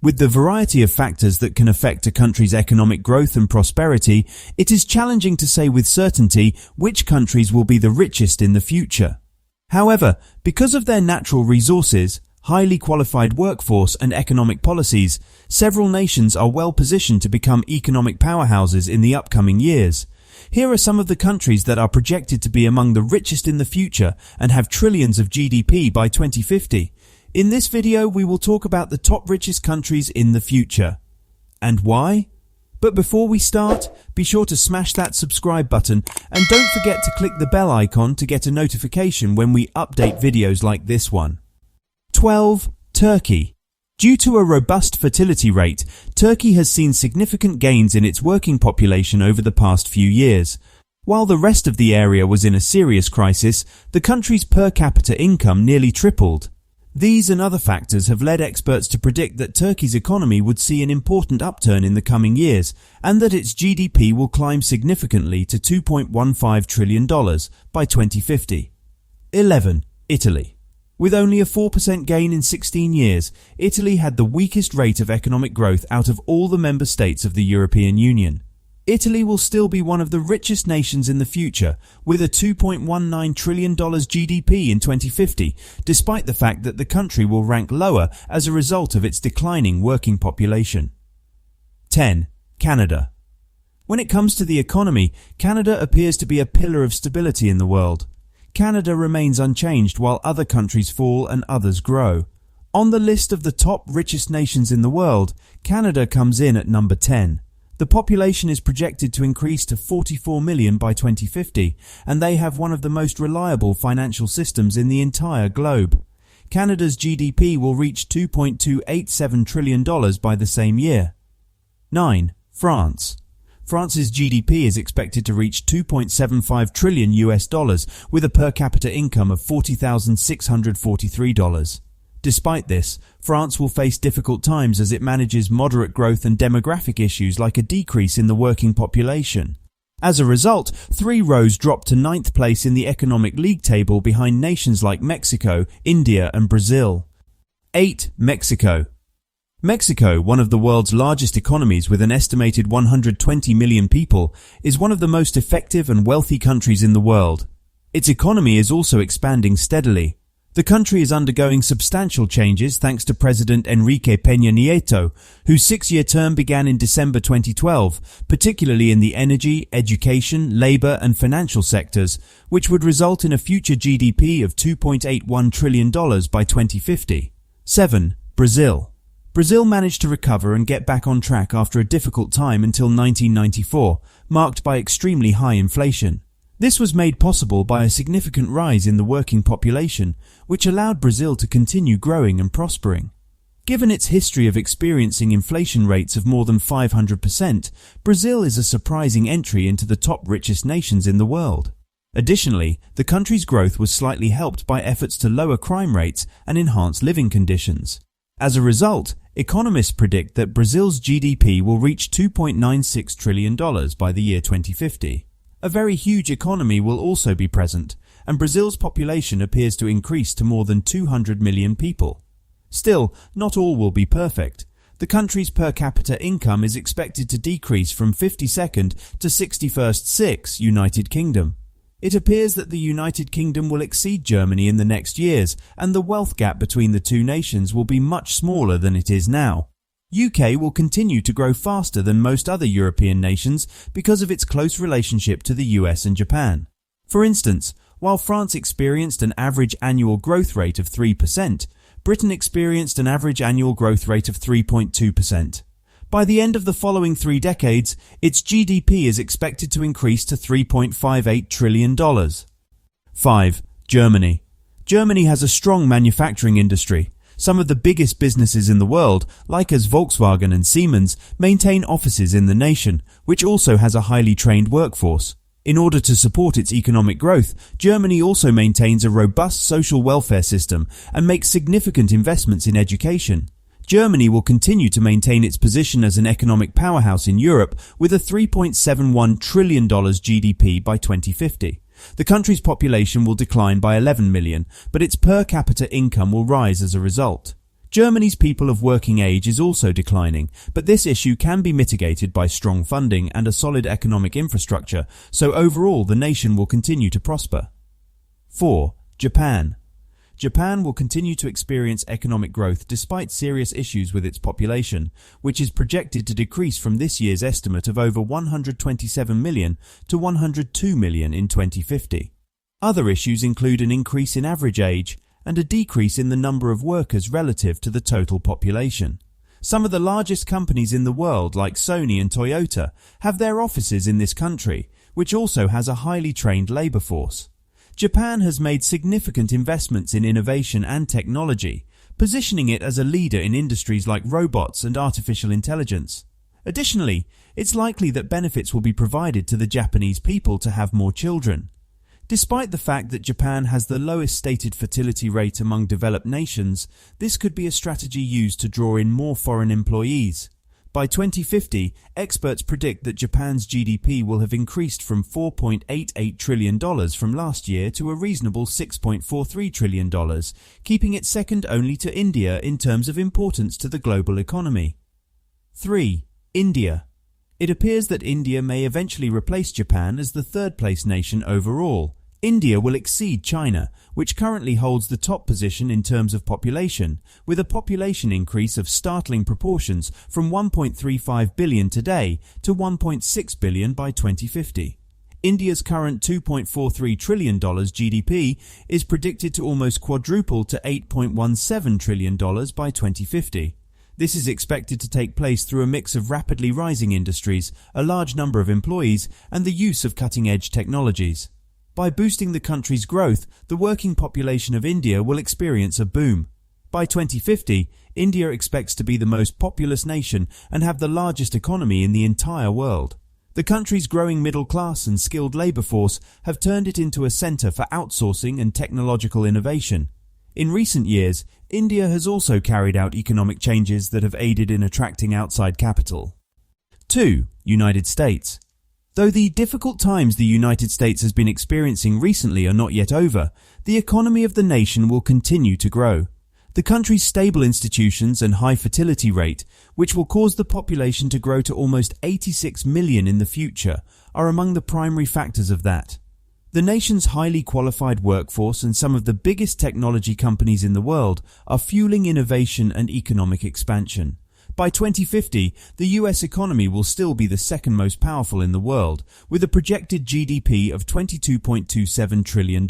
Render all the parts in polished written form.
With the variety of factors that can affect a country's economic growth and prosperity, it is challenging to say with certainty which countries will be the richest in the future. However, because of their natural resources, highly qualified workforce and economic policies, several nations are well positioned to become economic powerhouses in the upcoming years. Here are some of the countries that are projected to be among the richest in the future and have trillions of GDP by 2050. In this video, we will talk about the top richest countries in the future. And why? But before we start, be sure to smash that subscribe button and don't forget to click the bell icon to get a notification when we update videos like this one. 12. Turkey. Due to a robust fertility rate, Turkey has seen significant gains in its working population over the past few years. While the rest of the area was in a serious crisis, the country's per capita income nearly tripled. These and other factors have led experts to predict that Turkey's economy would see an important upturn in the coming years and that its GDP will climb significantly to $2.15 trillion by 2050. 11. Italy. With only a 4% gain in 16 years, Italy had the weakest rate of economic growth out of all the member states of the European Union. Italy will still be one of the richest nations in the future, with a $2.19 trillion GDP in 2050, despite the fact that the country will rank lower as a result of its declining working population. 10. Canada. When it comes to the economy, Canada appears to be a pillar of stability in the world. Canada remains unchanged while other countries fall and others grow. On the list of the top richest nations in the world, Canada comes in at number 10. The population is projected to increase to 44 million by 2050, and they have one of the most reliable financial systems in the entire globe. Canada's GDP will reach $2.287 trillion by the same year. 9. France. France's GDP is expected to reach $2.75 trillion with a per capita income of $40,643. Despite this, France will face difficult times as it manages moderate growth and demographic issues like a decrease in the working population. As a result, 3 rows dropped to 9th place in the economic league table behind nations like Mexico, India and Brazil. 8. Mexico. Mexico, one of the world's largest economies with an estimated 120 million people, is one of the most effective and wealthy countries in the world. Its economy is also expanding steadily. The country is undergoing substantial changes thanks to President Enrique Peña Nieto, whose 6-year term began in December 2012, particularly in the energy, education, labor and financial sectors, which would result in a future GDP of $2.81 trillion by 2050. 7. Brazil. Brazil managed to recover and get back on track after a difficult time until 1994, marked by extremely high inflation. This was made possible by a significant rise in the working population, which allowed Brazil to continue growing and prospering. Given its history of experiencing inflation rates of more than 500%, Brazil is a surprising entry into the top richest nations in the world. Additionally, the country's growth was slightly helped by efforts to lower crime rates and enhance living conditions. As a result, economists predict that Brazil's GDP will reach $2.96 trillion by the year 2050. A very huge economy will also be present, and Brazil's population appears to increase to more than 200 million people. Still, not all will be perfect. The country's per capita income is expected to decrease from 52nd to 61st 6 United Kingdom. It appears that the United Kingdom will exceed Germany in the next years, and the wealth gap between the two nations will be much smaller than it is now. UK will continue to grow faster than most other European nations because of its close relationship to the US and Japan. For instance, while France experienced an average annual growth rate of 3%, Britain experienced an average annual growth rate of 3.2%. By the end of the following 3 decades, its GDP is expected to increase to $3.58 trillion. 5. Germany. Germany has a strong manufacturing industry. Some of the biggest businesses in the world, like as Volkswagen and Siemens, maintain offices in the nation, which also has a highly trained workforce. In order to support its economic growth, Germany also maintains a robust social welfare system and makes significant investments in education. Germany will continue to maintain its position as an economic powerhouse in Europe with a $3.71 trillion GDP by 2050. The country's population will decline by 11 million, but its per capita income will rise as a result. Germany's people of working age is also declining, but this issue can be mitigated by strong funding and a solid economic infrastructure, so overall the nation will continue to prosper. 4. Japan. Japan will continue to experience economic growth despite serious issues with its population, which is projected to decrease from this year's estimate of over 127 million to 102 million in 2050. Other issues include an increase in average age and a decrease in the number of workers relative to the total population. Some of the largest companies in the world, like Sony and Toyota, have their offices in this country, which also has a highly trained labor force. Japan has made significant investments in innovation and technology, positioning it as a leader in industries like robots and artificial intelligence. Additionally, it's likely that benefits will be provided to the Japanese people to have more children. Despite the fact that Japan has the lowest stated fertility rate among developed nations, this could be a strategy used to draw in more foreign employees. By 2050, experts predict that Japan's GDP will have increased from $4.88 trillion from last year to a reasonable $6.43 trillion, keeping it second only to India in terms of importance to the global economy. 3. India. It appears that India may eventually replace Japan as the third-place nation overall. India will exceed China, which currently holds the top position in terms of population, with a population increase of startling proportions from 1.35 billion today to 1.6 billion by 2050. India's current $2.43 trillion GDP is predicted to almost quadruple to $8.17 trillion by 2050. This is expected to take place through a mix of rapidly rising industries, a large number of employees, and the use of cutting-edge technologies. By boosting the country's growth, the working population of India will experience a boom. By 2050, India expects to be the most populous nation and have the largest economy in the entire world. The country's growing middle class and skilled labor force have turned it into a center for outsourcing and technological innovation. In recent years, India has also carried out economic changes that have aided in attracting outside capital. 2. United States. Though the difficult times the United States has been experiencing recently are not yet over, the economy of the nation will continue to grow. The country's stable institutions and high fertility rate, which will cause the population to grow to almost 86 million in the future, are among the primary factors of that. The nation's highly qualified workforce and some of the biggest technology companies in the world are fueling innovation and economic expansion. By 2050, the US economy will still be the second most powerful in the world, with a projected GDP of $22.27 trillion.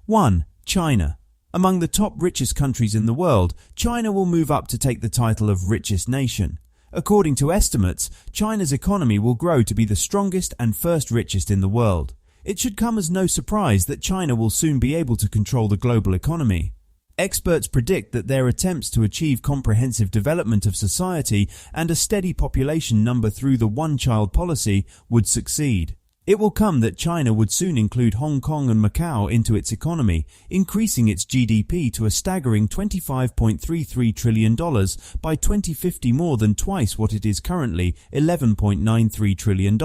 1. China. Among the top richest countries in the world, China will move up to take the title of richest nation. According to estimates, China's economy will grow to be the strongest and first richest in the world. It should come as no surprise that China will soon be able to control the global economy. Experts predict that their attempts to achieve comprehensive development of society and a steady population number through the one-child policy would succeed. It will come that China would soon include Hong Kong and Macau into its economy, increasing its GDP to a staggering $25.33 trillion by 2050, more than twice what it is currently, $11.93 trillion.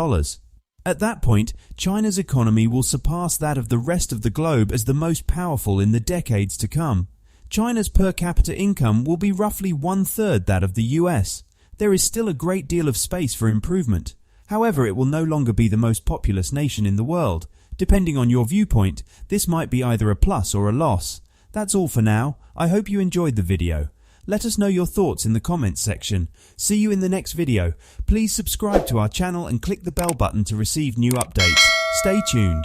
At that point, China's economy will surpass that of the rest of the globe as the most powerful in the decades to come. China's per capita income will be roughly one-third that of the US. There is still a great deal of space for improvement. However, it will no longer be the most populous nation in the world. Depending on your viewpoint, this might be either a plus or a loss. That's all for now. I hope you enjoyed the video. Let us know your thoughts in the comments section. See you in the next video. Please subscribe to our channel and click the bell button to receive new updates. Stay tuned.